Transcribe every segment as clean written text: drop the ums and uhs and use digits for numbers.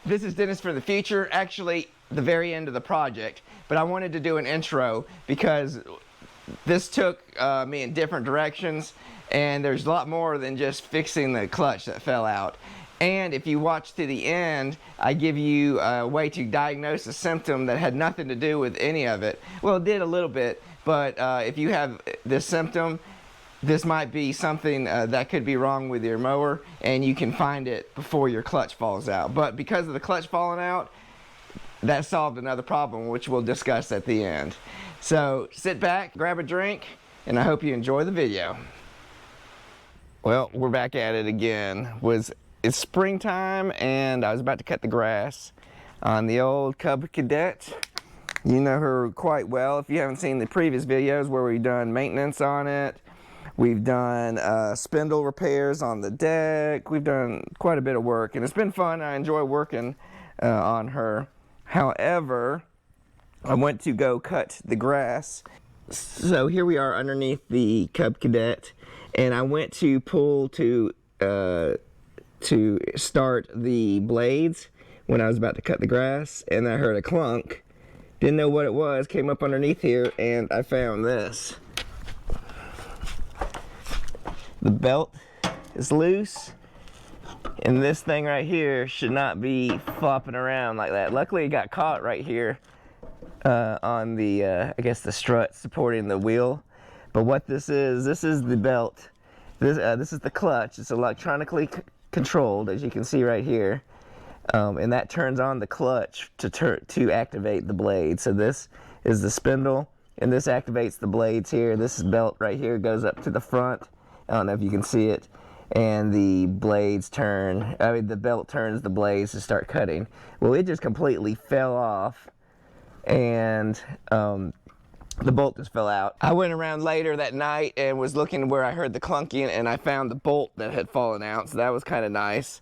This is Dennis for the future, actually the very end of the project, but I wanted to do an intro because this took me in different directions, and there's a lot more than just fixing the clutch that fell out. And if you watch to the end, I give you a way to diagnose a symptom that had nothing to do with any of it. Well, it did a little bit, but if you have this symptom, this might be something that could be wrong with your mower, and you can find it before your clutch falls out. But because of the clutch falling out, that solved another problem, which we'll discuss at the end. So sit back, grab a drink, and I hope you enjoy the video. Well, we're back at it again. It's springtime, and I was about to cut the grass on the old Cub Cadet. You know her quite well if you haven't seen the previous videos where we've done maintenance on it. We've done spindle repairs on the deck. We've done quite a bit of work, and it's been fun. I enjoy working on her. However, I went to go cut the grass. So here we are underneath the Cub Cadet, and I went to pull to start the blades when I was about to cut the grass, and I heard a clunk. Didn't know what it was, came up underneath here, and I found this. The belt is loose, and this thing right here should not be flopping around like that. Luckily, it got caught right here on the, I guess, the strut supporting the wheel. But what this is the belt. This is the clutch. It's electronically controlled, as you can see right here, and that turns on the clutch to activate the blade. So this is the spindle, and this activates the blades here. This belt right here goes up to the front. I don't know if you can see it, and the blades turn. I mean, the belt turns the blades to start cutting. Well, it just completely fell off, and the bolt just fell out. I went around later that night and was looking where I heard the clunking, and I found the bolt that had fallen out, so that was kind of nice.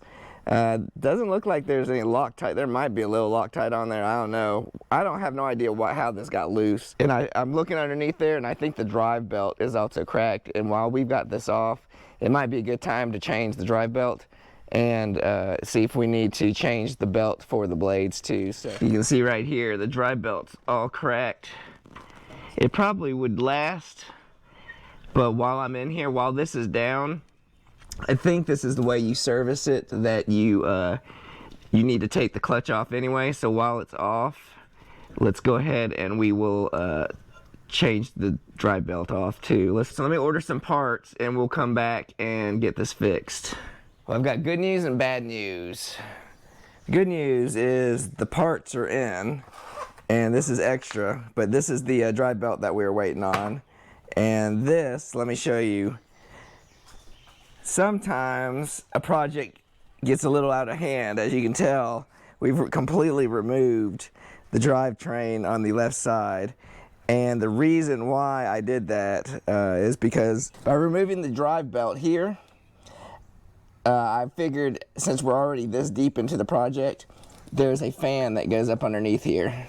Doesn't look like there's any Loctite. There might be a little Loctite on there. I don't know. I don't have no idea how this got loose. And I'm looking underneath there, and I think the drive belt is also cracked. And while we've got this off, it might be a good time to change the drive belt and see if we need to change the belt for the blades too. So you can see right here, the drive belt's all cracked. It probably would last, but while I'm in here, while this is down, I think this is the way you service it, that you need to take the clutch off anyway. So while it's off, let's go ahead and we will change the drive belt off too. So let me order some parts, and we'll come back and get this fixed. Well, I've got good news and bad news. Good news is the parts are in, and this is extra, but this is the drive belt that we were waiting on. And this, let me show you. Sometimes a project gets a little out of hand. As you can tell, we've completely removed the drivetrain on the left side. And the reason why I did that is because by removing the drive belt here, I figured since we're already this deep into the project, there's a fan that goes up underneath here.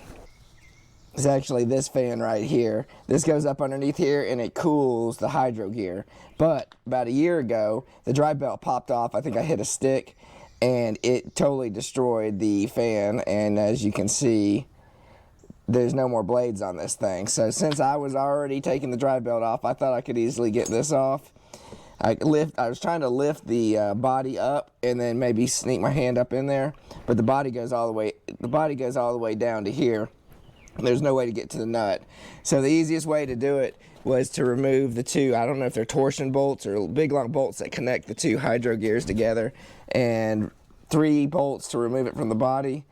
It's actually this fan right here. This goes up underneath here, and it cools the hydro gear. But about a year ago, the drive belt popped off. I think I hit a stick, and it totally destroyed the fan. And as you can see, there's no more blades on this thing. So since I was already taking the drive belt off, I thought I could easily get this off. I was trying to lift the body up and then maybe sneak my hand up in there, but the body goes all the way. The body goes all the way down to here. There's no way to get to the nut. So the easiest way to do it was to remove the two, I don't know if they're torsion bolts or big long bolts that connect the two hydro gears together, and 3 bolts to remove it from the body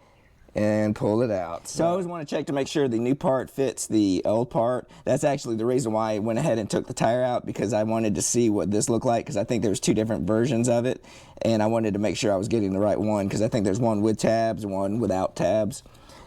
and pull it out. So I always want to check to make sure the new part fits the old part. That's actually the reason why I went ahead and took the tire out, because I wanted to see what this looked like, because I think there's 2 different versions of it, and I wanted to make sure I was getting the right one, because I think there's one with tabs and one without tabs.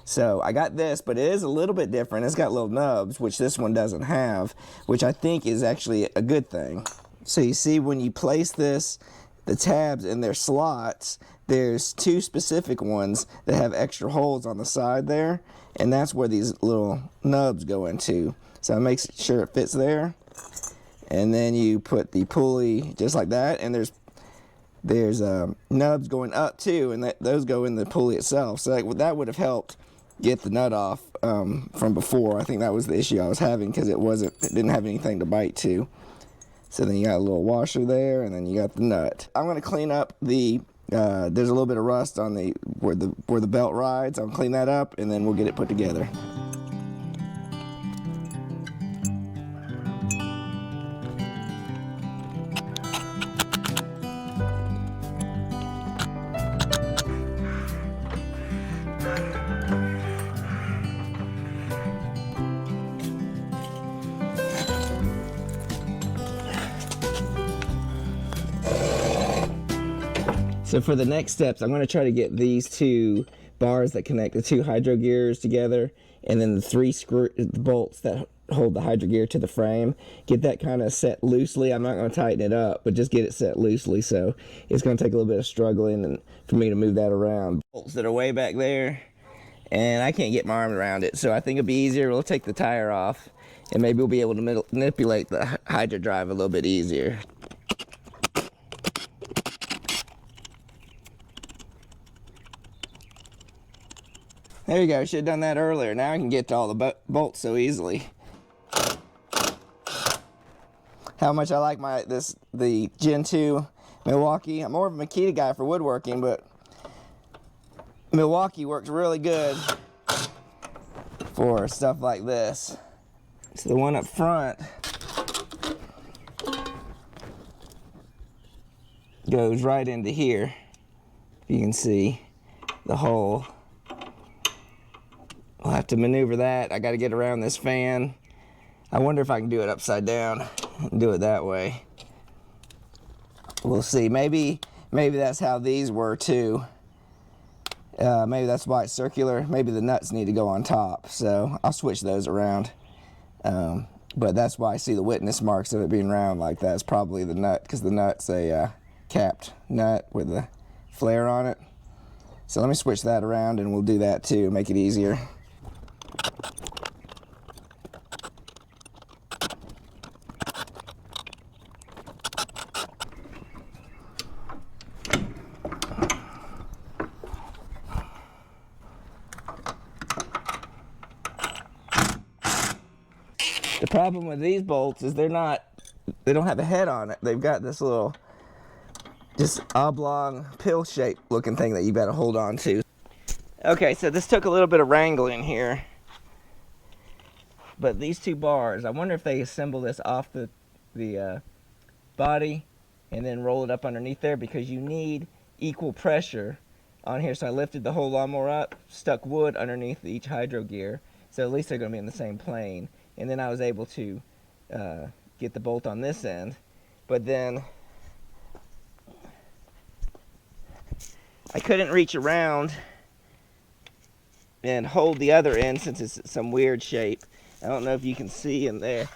So I got this, but it is a little bit different. It's got little nubs, which this one doesn't have, which I think is actually a good thing. So you see, when you place this, the tabs in their slots, there's 2 specific ones that have extra holes on the side there, and that's where these little nubs go into. So it makes sure it fits there, and then you put the pulley just like that, and there's there's nubs going up too, and those go in the pulley itself. So that would have helped get the nut off from before. I think that was the issue I was having, because it didn't have anything to bite to. So then you got a little washer there, and then you got the nut. I'm going to clean up the there's a little bit of rust on where the belt rides. I'll clean that up, and then we'll get it put together. So for the next steps, I'm going to try to get these two bars that connect the two hydro gears together, and then the three bolts that hold the hydro gear to the frame. Get that kind of set loosely. I'm not going to tighten it up, but just get it set loosely. So it's going to take a little bit of struggling and for me to move that around. Bolts that are way back there, and I can't get my arm around it. So I think it'll be easier. We'll take the tire off, and maybe we'll be able to manipulate the hydro drive a little bit easier. There you go, should have done that earlier. Now I can get to all the bolts so easily. How much I like the Gen 2 Milwaukee. I'm more of a Makita guy for woodworking, but Milwaukee works really good for stuff like this. So the one up front goes right into here. You can see the hole. I'll have to maneuver that. I got to get around this fan. I wonder if I can do it upside down and do it that way. We'll see. Maybe that's how these were too. Maybe that's why it's circular. Maybe the nuts need to go on top. So I'll switch those around. But that's why I see the witness marks of it being round like that. It's probably the nut, because the nut's a capped nut with a flare on it. So let me switch that around, and we'll do that too, make it easier. The problem with these bolts is they don't have a head on it. They've got this little, just oblong pill-shaped looking thing that you got to hold on to. Okay, so this took a little bit of wrangling here. But these two bars, I wonder if they assemble this off the body and then roll it up underneath there, because you need equal pressure on here. So I lifted the whole lawnmower up, stuck wood underneath each hydro gear, so at least they're going to be in the same plane. And then I was able to get the bolt on this end. But then I couldn't reach around and hold the other end since it's some weird shape. I don't know if you can see in there.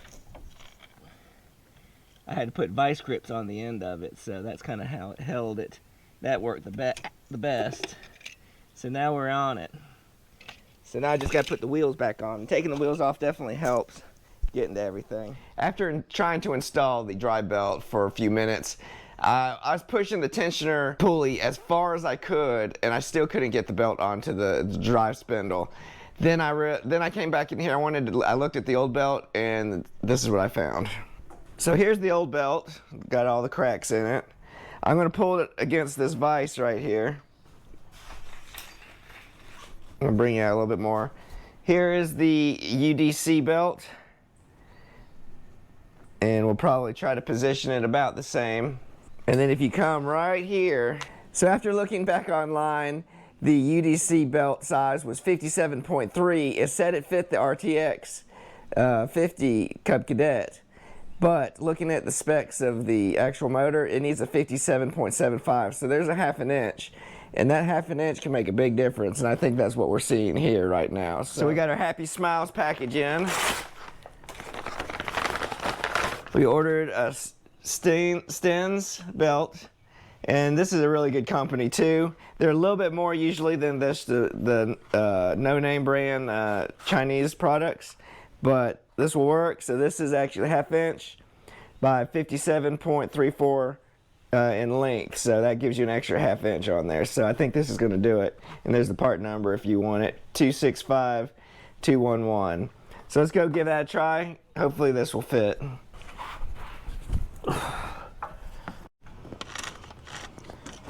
I had to put vice grips on the end of it, so that's kind of how it held it. That worked the best. So now we're on it. So now I just got to put the wheels back on. Taking the wheels off definitely helps getting to everything. After trying to install the drive belt for a few minutes, I was pushing the tensioner pulley as far as I could, and I still couldn't get the belt onto the drive spindle. Then I came back in here. I looked at the old belt, and this is what I found. So here's the old belt. Got all the cracks in it. I'm going to pull it against this vise right here. I'm going to bring you out a little bit more. Here is the UDC belt, and we'll probably try to position it about the same. And then if you come right here, so after looking back online, the UDC belt size was 57.3. It said it fit the RTX 50 Cub Cadet, but looking at the specs of the actual motor, it needs a 57.75. So there's a half an inch. And that half an inch can make a big difference, and I think that's what we're seeing here right now. So we got our Happy Smiles package in. We ordered a Stens belt, and this is a really good company too. They're a little bit more usually than the no-name brand Chinese products, but this will work. So this is actually a half inch by 57.34 in length, so that gives you an extra 1/2 inch on there. So I think this is going to do it. And there's the part number if you want it, 265211. So let's go give that a try. Hopefully this will fit.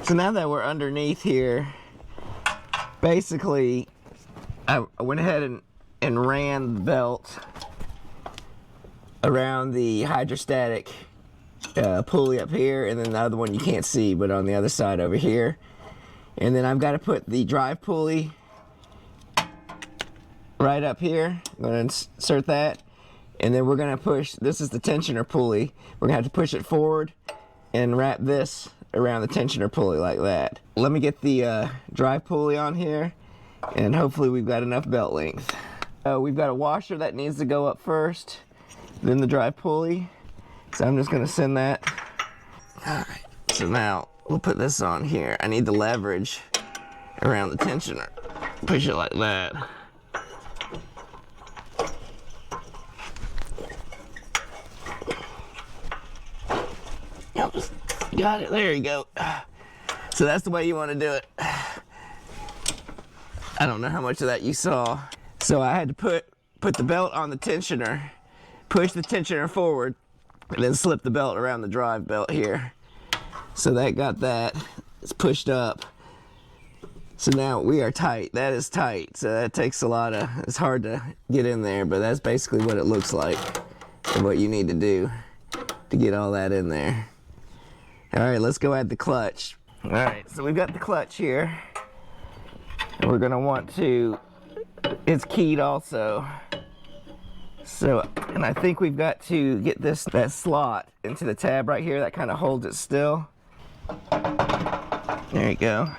So now that we're underneath here, basically I went ahead and ran the belt around the hydrostatic pulley up here, and then the other one you can't see, but on the other side over here. And then I've got to put the drive pulley right up here. I'm going to insert that, and then we're going to push, this is the tensioner pulley. We're going to have to push it forward and wrap this around the tensioner pulley like that. Let me get the drive pulley on here, and hopefully we've got enough belt length. We've got a washer that needs to go up first, then the drive pulley. So I'm just gonna send that. Alright, so now we'll put this on here. I need the leverage around the tensioner. Push it like that. Yep, got it, there you go. So that's the way you want to do it. I don't know how much of that you saw. So I had to put the belt on the tensioner, push the tensioner forward, and then slip the belt around the drive belt here. So that got that. It's pushed up. So now we are tight. That is tight. So that takes a lot of, it's hard to get in there, but that's basically what it looks like and what you need to do to get all that in there. All right, let's go add the clutch. All right, so we've got the clutch here. And we're gonna want to, it's keyed also. So, and I think we've got to get that slot into the tab right here that kind of holds it still. There you go.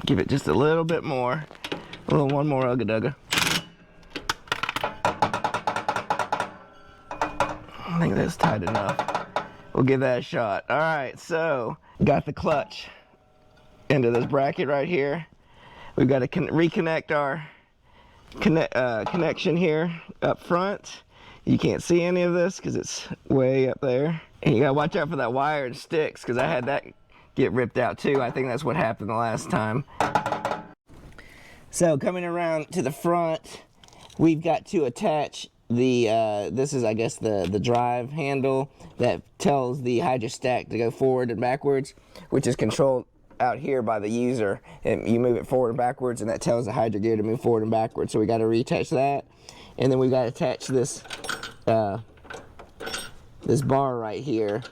Give it just a little bit more. One more ugga-dugga. I think that's tight enough. We'll give that a shot. All right, so got the clutch into this bracket right here. We've got to reconnect our connection here up front. You can't see any of this because it's way up there. And you gotta watch out for that wire and sticks, because I had that get ripped out too. I think that's what happened the last time. So coming around to the front, we've got to attach the this is, I guess, the drive handle that tells the hydrostack to go forward and backwards, which is controlled out here by the user. And you move it forward and backwards, and that tells the hydro gear to move forward and backwards. So we got to reattach that, and then we got to attach this this bar right here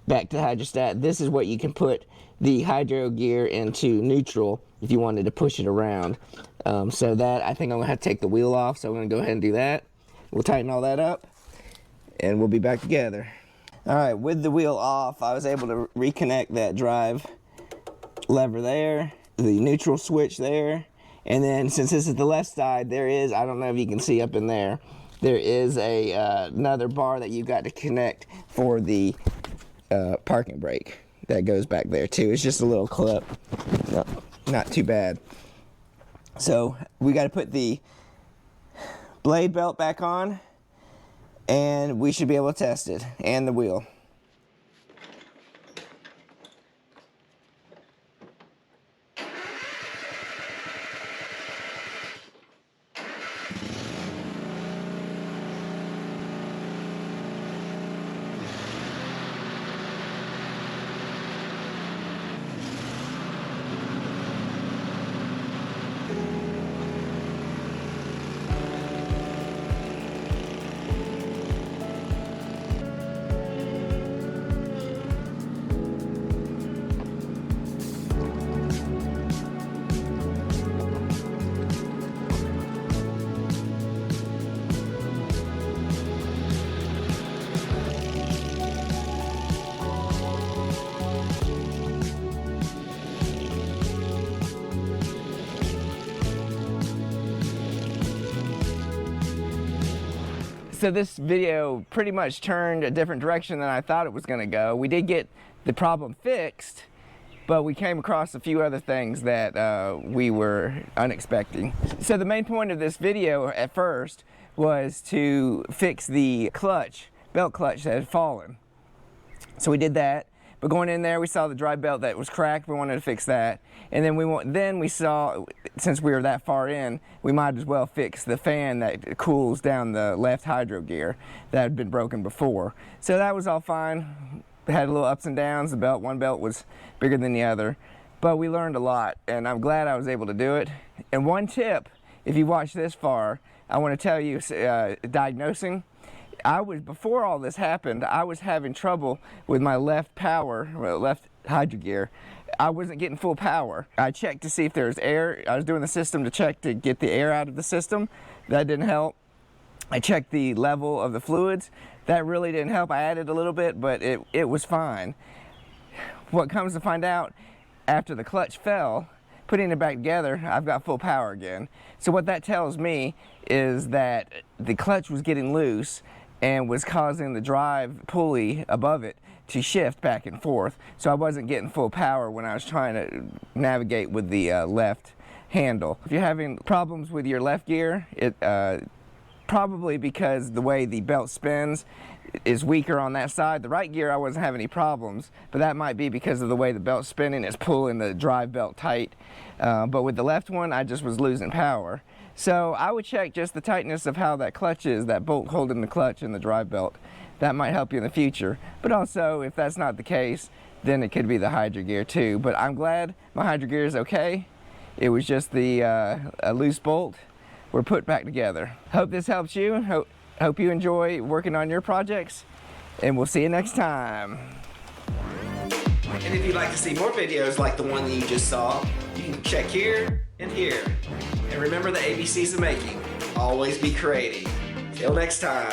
back to the hydrostat. This is what you can put the hydro gear into neutral if you wanted to push it around. So that, I think I'm gonna have to take the wheel off, so I'm gonna go ahead and do that. We'll tighten all that up, and we'll be back together. All right, with the wheel off, I was able to reconnect that drive lever there, the neutral switch there, and then since this is the left side, there is, I don't know if you can see up in there, there is a another bar that you've got to connect for the parking brake that goes back there too. It's just a little clip, not too bad. So we got to put the blade belt back on, and we should be able to test it, and the wheel. So this video pretty much turned a different direction than I thought it was going to go. We did get the problem fixed, but we came across a few other things that we were unexpecting. So the main point of this video at first was to fix the clutch, belt clutch that had fallen. So we did that, but going in there we saw the drive belt that was cracked. We wanted to fix that, and then we saw, since we were that far in, we might as well fix the fan that cools down the left hydro gear that had been broken before. So that was all fine. Had a little ups and downs. One belt was bigger than the other, but we learned a lot, and I'm glad I was able to do it. And one tip, if you watch this far, I want to tell you, diagnosing. Before all this happened, I was having trouble with my left hydro gear. I wasn't getting full power. I checked to see if there was air. I was doing the system to check to get the air out of the system. That didn't help. I checked the level of the fluids. That really didn't help. I added a little bit, but it was fine. What comes to find out, after the clutch fell, putting it back together, I've got full power again. So what that tells me is that the clutch was getting loose and was causing the drive pulley above it to shift back and forth. So I wasn't getting full power when I was trying to navigate with the left handle. If you're having problems with your left gear, probably because the way the belt spins is weaker on that side. The right gear I wasn't having any problems, but that might be because of the way the belt's spinning. It's pulling the drive belt tight. But with the left one, I just was losing power. So I would check just the tightness of how that clutch is, that bolt holding the clutch and the drive belt. That might help you in the future. But also, if that's not the case, then it could be the hydro gear too. But I'm glad my hydro gear is okay. It was just the a loose bolt. We're put back together. Hope this helps you. Hope you enjoy working on your projects, and we'll see you next time. And if you'd like to see more videos like the one that you just saw, you can check here and here. And remember the ABCs of making. Always be creating. Till next time.